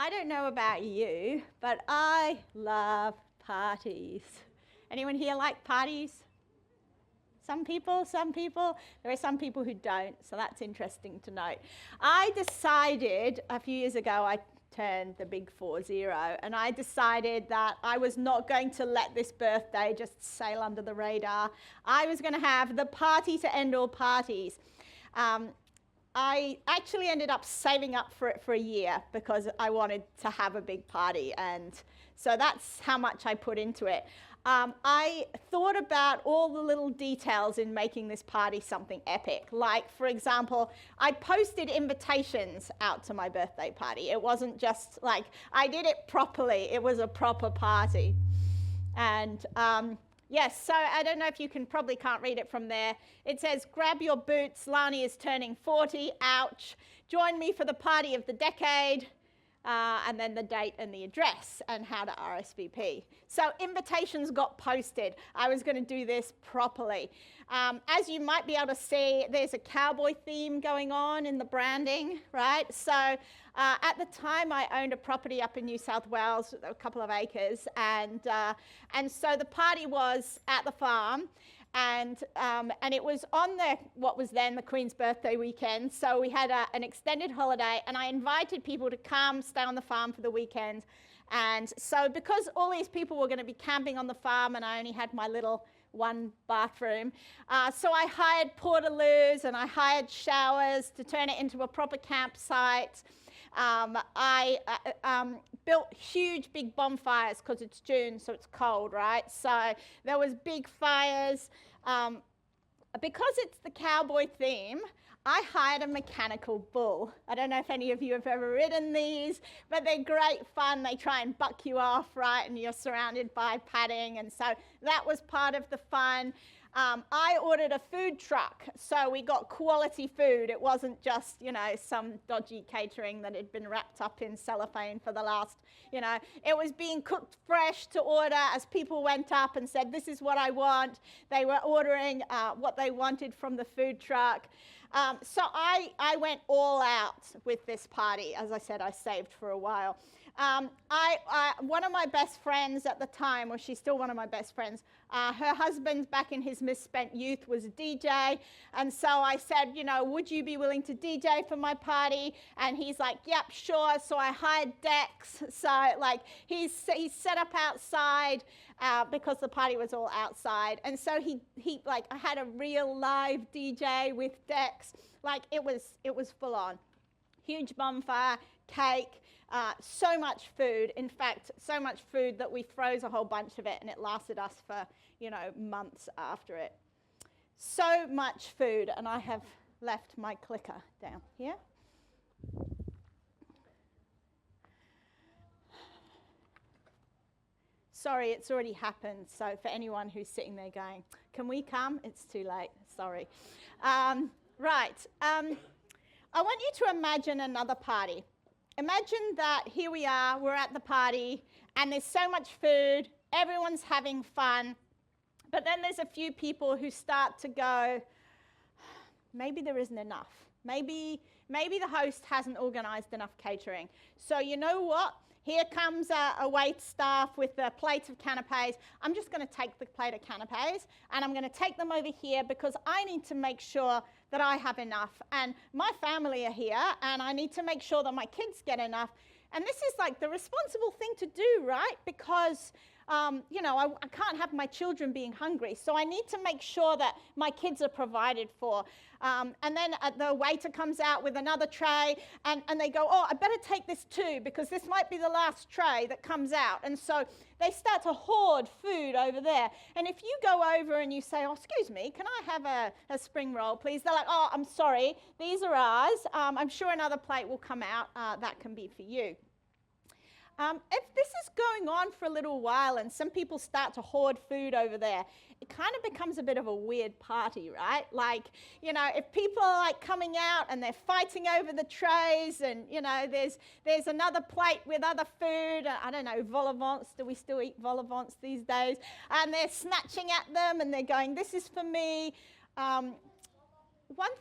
I don't know about you, but I love parties. Anyone here like parties? Some people. There are some people who don't, so that's interesting to note. I decided a few years ago, I turned the big 40, and I decided that I was not going to let this birthday just sail under the radar. I was going to have the party to end all parties. I actually ended up saving up for it for a year because I wanted to have a big party, and so that's how much I put into it. I thought about all the little details in making this party something epic. Like, for example, I posted invitations out to my birthday party. It wasn't just like, I did it properly. It was a proper party. And yes, so I don't know if you probably can't read it from there. It says, grab your boots, Lani is turning 40, ouch. Join me for the party of the decade. And then the date and the address and how to RSVP. So invitations got posted. I was going to do this properly. As you might be able to see, there's a cowboy theme going on in the branding, right? So at the time, I owned a property up in New South Wales, a couple of acres, and so the party was at the farm. And it was on what was then the Queen's birthday weekend. So we had an extended holiday, and I invited people to come stay on the farm for the weekend. And so because all these people were going to be camping on the farm, and I only had my little one bathroom, so I hired portaloos and I hired showers to turn it into a proper campsite. I built huge big bonfires because it's June, so it's cold, right? So there was big fires. Because it's the cowboy theme, I hired a mechanical bull. I don't know if any of you have ever ridden these, but they're great fun. They try and buck you off, right? And you're surrounded by padding, and so that was part of the fun. I ordered a food truck, so we got quality food. It wasn't just, some dodgy catering that had been wrapped up in cellophane for the last, it was being cooked fresh to order as people went up and said, this is what I want. They were ordering what they wanted from the food truck. So I went all out with this party. As I said, I saved for a while. One of my best friends at the time, or she's still one of my best friends, her husband back in his misspent youth was a DJ, and so I said, would you be willing to DJ for my party? And he's like, yep, sure. So I hired decks. So he's set up outside because the party was all outside, and so he I had a real live DJ with decks. It was full on, huge bonfire, cake. So much food. In fact, so much food that we froze a whole bunch of it, and it lasted us for, months after it. So much food, and I have left my clicker down here. Sorry, it's already happened. So for anyone who's sitting there going, can we come? It's too late. Sorry. Right. I want you to imagine another party. Imagine that here we are, we're at the party, and there's so much food, everyone's having fun, but then there's a few people who start to go, maybe there isn't enough. Maybe the host hasn't organised enough catering. So you know what? Here comes a wait staff with a plate of canapes. I'm just going to take the plate of canapes, and I'm going to take them over here because I need to make sure that I have enough. And my family are here, and I need to make sure that my kids get enough. And this is the responsible thing to do, right? Because, I can't have my children being hungry. So I need to make sure that my kids are provided for. And then the waiter comes out with another tray, and they go, oh, I better take this too, because this might be the last tray that comes out. And so they start to hoard food over there. And if you go over and you say, oh, excuse me, can I have a spring roll, please? They're like, oh, I'm sorry, these are ours. I'm sure another plate will come out. That can be for you. If this is going on for a little while and some people start to hoard food over there, it kind of becomes a bit of a weird party, right? If people are coming out and they're fighting over the trays, and there's another plate with other food, I don't know, vol au vents, do we still eat vol au vents these days? And they're snatching at them and they're going, this is for me. One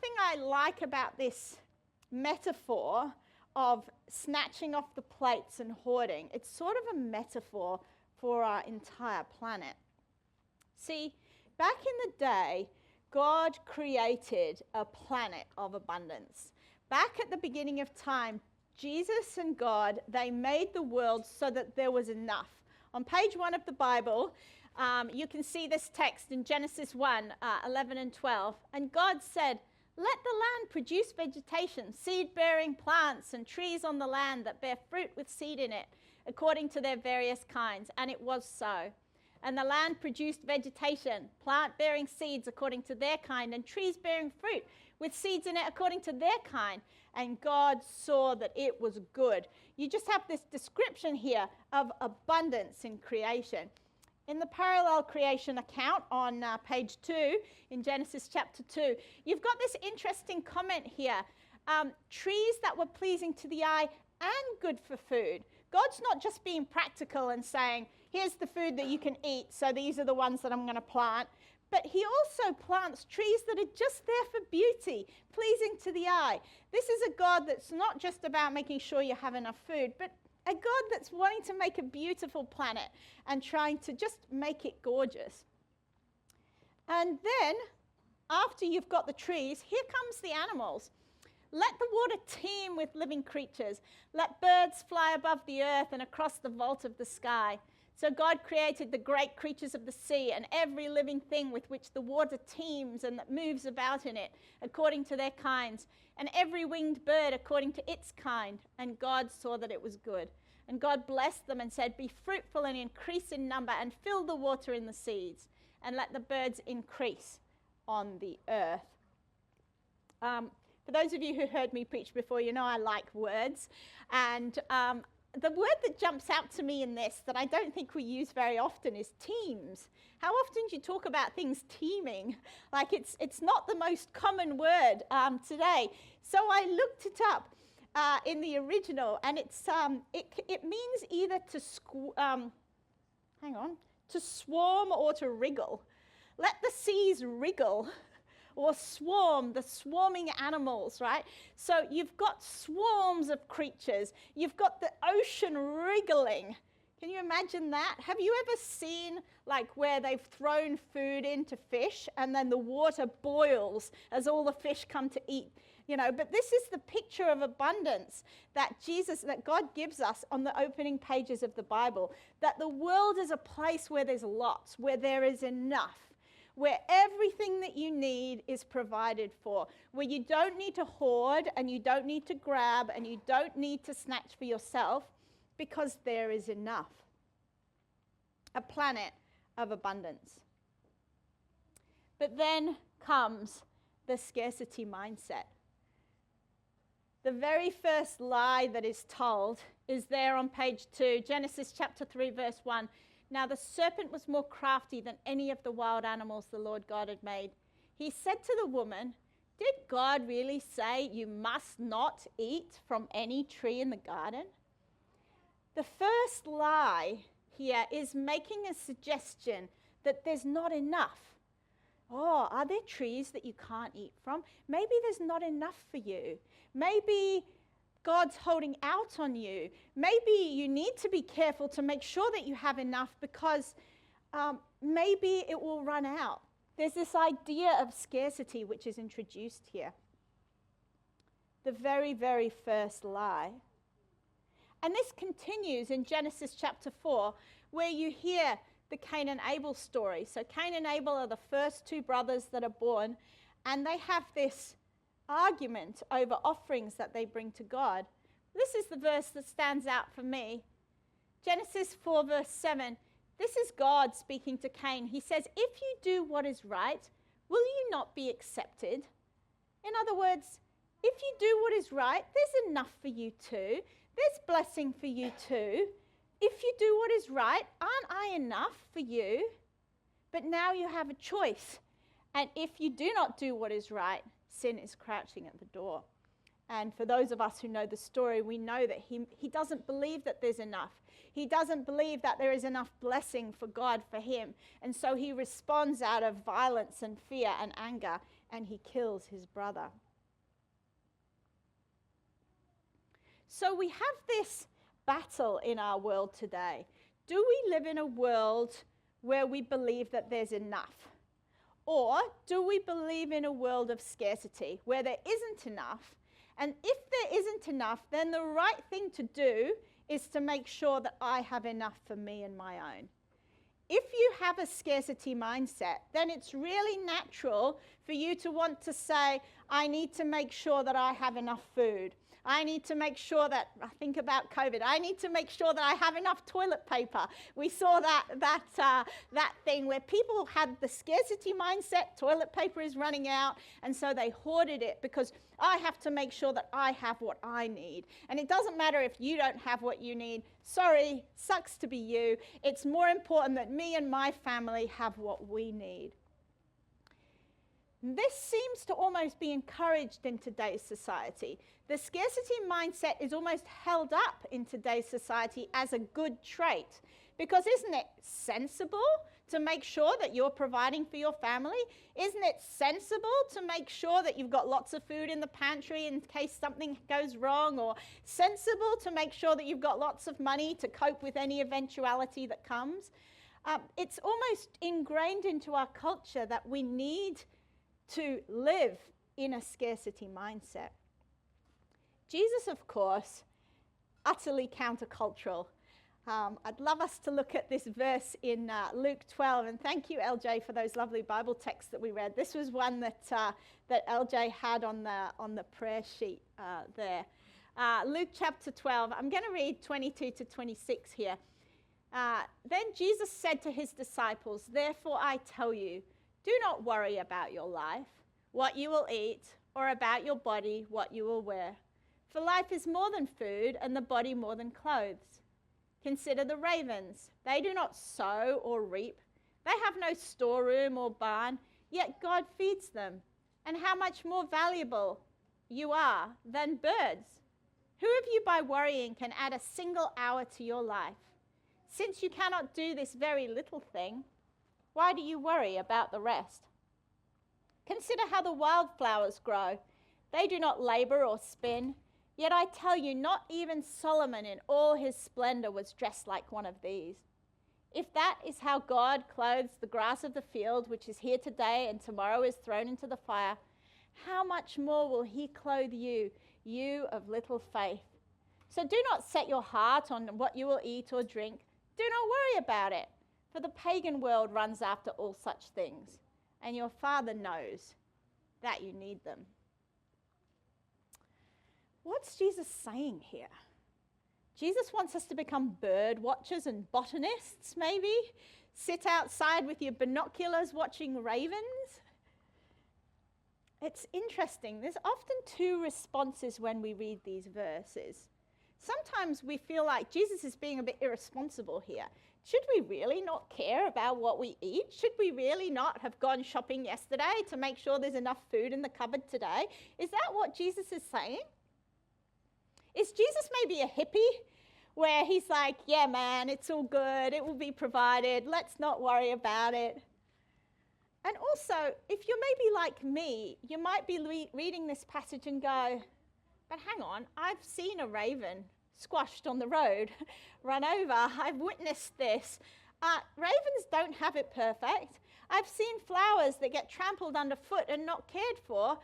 thing I like about this metaphor of snatching off the plates and hoarding. It's sort of a metaphor for our entire planet. See, back in the day, God created a planet of abundance. Back at the beginning of time, Jesus and God, they made the world so that there was enough. On page 1 of the Bible, you can see this text in Genesis 1, 11 and 12. And God said, "Let the land produce vegetation, seed-bearing plants and trees on the land that bear fruit with seed in it, according to their various kinds." And it was so. And the land produced vegetation, plant-bearing seeds according to their kind, and trees bearing fruit with seeds in it according to their kind. And God saw that it was good. You just have this description here of abundance in creation. In the parallel creation account on page 2 in Genesis chapter 2, you've got this interesting comment here. Trees that were pleasing to the eye and good for food. God's not just being practical and saying, here's the food that you can eat, so these are the ones that I'm going to plant. But he also plants trees that are just there for beauty, pleasing to the eye. This is a God that's not just about making sure you have enough food, but a God that's wanting to make a beautiful planet and trying to just make it gorgeous. And then, after you've got the trees, here comes the animals. Let the water teem with living creatures. Let birds fly above the earth and across the vault of the sky. So God created the great creatures of the sea and every living thing with which the water teems and that moves about in it, according to their kinds, and every winged bird according to its kind. And God saw that it was good. And God blessed them and said, "Be fruitful and increase in number, and fill the water in the seas, and let the birds increase on the earth." For those of you who heard me preach before, you know I like words. And the word that jumps out to me in this that I don't think we use very often is teams. How often do you talk about things teaming? Like it's not the most common word today. So I looked it up in the original, and it means either to swarm or to wriggle. Let the seas wriggle. Or swarm, the swarming animals, right? So you've got swarms of creatures. You've got the ocean wriggling. Can you imagine that? Have you ever seen like where they've thrown food into fish and then the water boils as all the fish come to eat? You know, but this is the picture of abundance that God gives us on the opening pages of the Bible. That the world is a place where there's lots, where there is enough, where everything that you need is provided for, where you don't need to hoard and you don't need to grab and you don't need to snatch for yourself, because there is enough. A planet of abundance. But then comes the scarcity mindset. The very first lie that is told is there on page 2, Genesis chapter 3, verse 1. "Now the serpent was more crafty than any of the wild animals the Lord God had made. He said to the woman, 'Did God really say you must not eat from any tree in the garden?'" The first lie here is making a suggestion that there's not enough. Oh, are there trees that you can't eat from? Maybe there's not enough for you. Maybe God's holding out on you. Maybe you need to be careful to make sure that you have enough, because maybe it will run out. There's this idea of scarcity which is introduced here. The very, very first lie. And this continues in Genesis chapter 4, where you hear the Cain and Abel story. So Cain and Abel are the first two brothers that are born, and they have this argument over offerings that they bring to God. This is the verse that stands out for me. Genesis 4 verse 7. This is God speaking to Cain. He says, "If you do what is right, will you not be accepted?" In other words, if you do what is right, there's enough for you too. There's blessing for you too. If you do what is right, aren't I enough for you? But now you have a choice. And if you do not do what is right, sin is crouching at the door. And for those of us who know the story, we know that he doesn't believe that there's enough. He doesn't believe that there is enough blessing for God for him. And so he responds out of violence and fear and anger, and he kills his brother. So we have this battle in our world today. Do we live in a world where we believe that there's enough? Or do we believe in a world of scarcity where there isn't enough? And if there isn't enough, then the right thing to do is to make sure that I have enough for me and my own. If you have a scarcity mindset, then it's really natural for you to want to say, I need to make sure that I have enough food. I need to make sure that, I think about COVID, I need to make sure that I have enough toilet paper. We saw that thing where people had the scarcity mindset, toilet paper is running out, and so they hoarded it because I have to make sure that I have what I need. And it doesn't matter if you don't have what you need. Sorry, sucks to be you. It's more important that me and my family have what we need. This seems to almost be encouraged in today's society. The scarcity mindset is almost held up in today's society as a good trait. Because isn't it sensible to make sure that you're providing for your family? Isn't it sensible to make sure that you've got lots of food in the pantry in case something goes wrong? Or sensible to make sure that you've got lots of money to cope with any eventuality that comes? It's almost ingrained into our culture that we need to live in a scarcity mindset. Jesus, of course, utterly countercultural. I'd love us to look at this verse in Luke 12, and thank you, LJ, for those lovely Bible texts that we read. This was one that LJ had on the prayer sheet there. Luke chapter 12, I'm going to read 22 to 26 here. Then Jesus said to his disciples, "Therefore I tell you, do not worry about your life, what you will eat, or about your body, what you will wear. For life is more than food, and the body more than clothes. Consider the ravens. They do not sow or reap. They have no storeroom or barn, yet God feeds them. And how much more valuable you are than birds. Who of you by worrying can add a single hour to your life? Since you cannot do this very little thing, why do you worry about the rest? Consider how the wildflowers grow. They do not labor or spin. Yet I tell you, not even Solomon in all his splendor was dressed like one of these. If that is how God clothes the grass of the field, which is here today and tomorrow is thrown into the fire, how much more will he clothe you, you of little faith? So do not set your heart on what you will eat or drink. Do not worry about it. For the pagan world runs after all such things, and your Father knows that you need them." What's Jesus saying here? Jesus wants us to become bird watchers and botanists, maybe? Sit outside with your binoculars watching ravens? It's interesting. There's often two responses when we read these verses. Sometimes we feel like Jesus is being a bit irresponsible here. Should we really not care about what we eat? Should we really not have gone shopping yesterday to make sure there's enough food in the cupboard today? Is that what Jesus is saying? Is Jesus maybe a hippie where he's like, yeah, man, it's all good. It will be provided. Let's not worry about it. And also, if you're maybe like me, you might be reading this passage and go, but hang on, I've seen a raven squashed on the road, run over. I've witnessed this. Ravens don't have it perfect. I've seen flowers that get trampled underfoot and not cared for.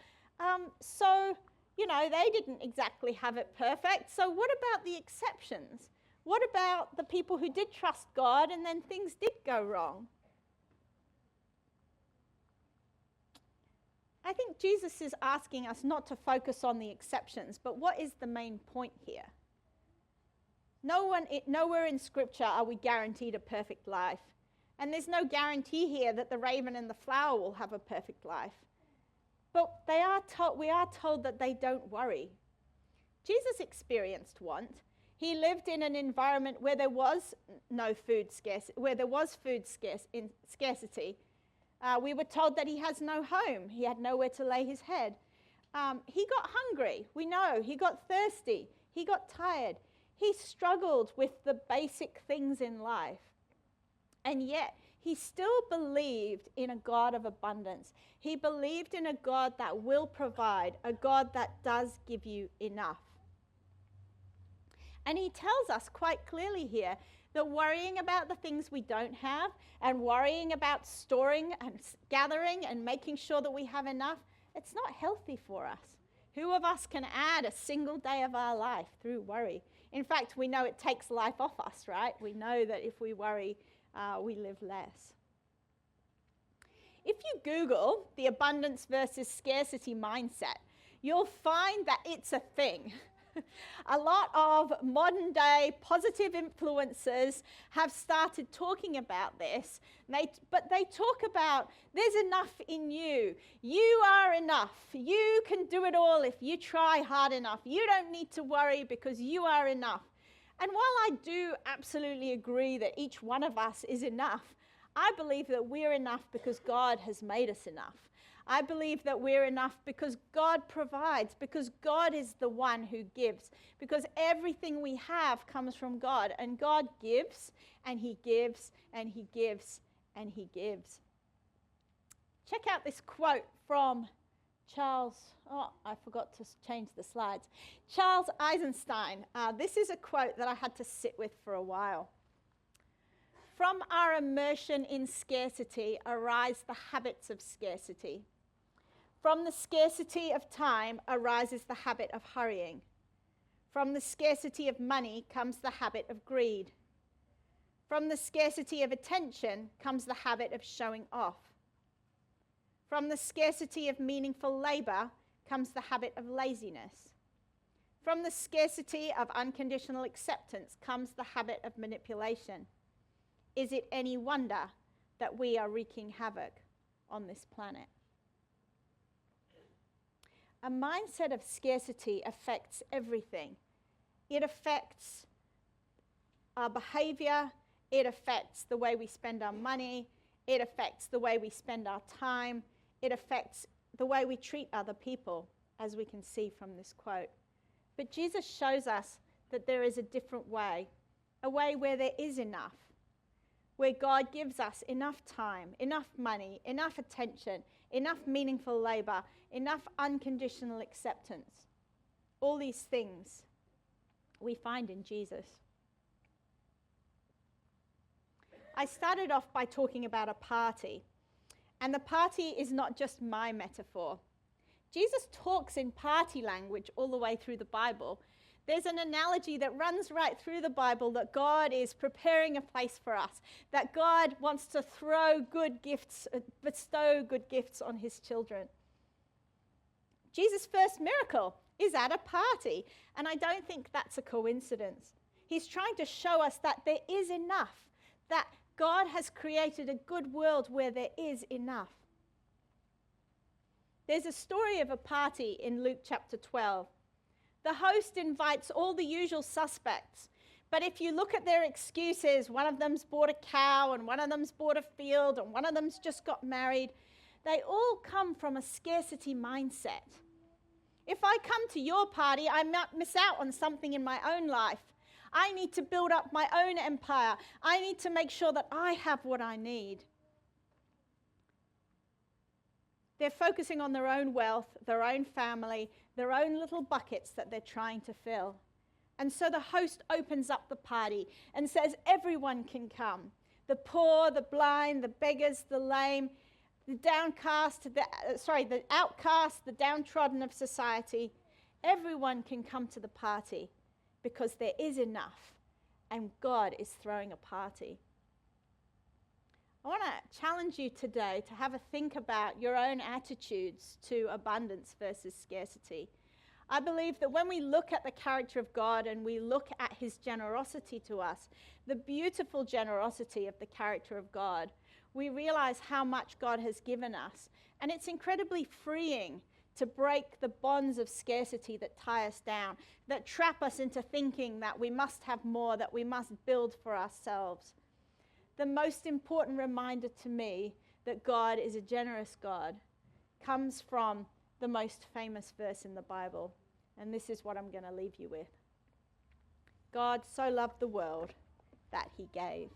So, they didn't exactly have it perfect. So what about the exceptions? What about the people who did trust God and then things did go wrong? I think Jesus is asking us not to focus on the exceptions, but what is the main point here? Nowhere in Scripture are we guaranteed a perfect life. And there's no guarantee here that the raven and the flower will have a perfect life. But we are told that they don't worry. Jesus experienced want. He lived in an environment where there was food scarcity. We were told that he has no home. He had nowhere to lay his head. He got hungry. We know. He got thirsty. He got tired. He struggled with the basic things in life. And yet, he still believed in a God of abundance. He believed in a God that will provide, a God that does give you enough. And he tells us quite clearly here that worrying about the things we don't have and worrying about storing and gathering and making sure that we have enough, it's not healthy for us. Who of us can add a single day of our life through worry? In fact, we know it takes life off us, right? We know that if we worry, we live less. If you Google the abundance versus scarcity mindset, you'll find that it's a thing. A lot of modern day positive influencers have started talking about this, but they talk about there's enough in you. You are enough. You can do it all if you try hard enough. You don't need to worry because you are enough. And while I do absolutely agree that each one of us is enough, I believe that we're enough because God has made us enough. I believe that we're enough because God provides, because God is the one who gives, because everything we have comes from God, and God gives, and he gives, and he gives, and he gives. Check out this quote from I forgot to change the slides. Charles Eisenstein. This is a quote that I had to sit with for a while. From our immersion in scarcity arise the habits of scarcity. From the scarcity of time arises the habit of hurrying. From the scarcity of money comes the habit of greed. From the scarcity of attention comes the habit of showing off. From the scarcity of meaningful labor comes the habit of laziness. From the scarcity of unconditional acceptance comes the habit of manipulation. Is it any wonder that we are wreaking havoc on this planet? A mindset of scarcity affects everything. It affects our behavior. It affects the way we spend our money. It affects the way we spend our time. It affects the way we treat other people, as we can see from this quote. But Jesus shows us that there is a different way, a way where there is enough, where God gives us enough time, enough money, enough attention, enough meaningful labor, enough unconditional acceptance. All these things we find in Jesus. I started off by talking about a party, and the party is not just my metaphor. Jesus talks in party language all the way through the Bible. There's an analogy that runs right through the Bible that God is preparing a place for us, that God wants to bestow good gifts on his children. Jesus' first miracle is at a party, and I don't think that's a coincidence. He's trying to show us that there is enough, that God has created a good world where there is enough. There's a story of a party in Luke chapter 12. The host invites all the usual suspects, but if you look at their excuses, one of them's bought a cow, and one of them's bought a field, and one of them's just got married, they all come from a scarcity mindset. If I come to your party, I might miss out on something in my own life. I need to build up my own empire. I need to make sure that I have what I need. They're focusing on their own wealth, their own family, their own little buckets that they're trying to fill. And so the host opens up the party and says everyone can come. The poor, the blind, the beggars, the lame, the outcast, the downtrodden of society. Everyone can come to the party because there is enough and God is throwing a party. I want to challenge you today to have a think about your own attitudes to abundance versus scarcity. I believe that when we look at the character of God and we look at his generosity to us, the beautiful generosity of the character of God, we realize how much God has given us. And it's incredibly freeing to break the bonds of scarcity that tie us down, that trap us into thinking that we must have more, that we must build for ourselves. The most important reminder to me that God is a generous God comes from the most famous verse in the Bible. And this is what I'm going to leave you with. God so loved the world that he gave.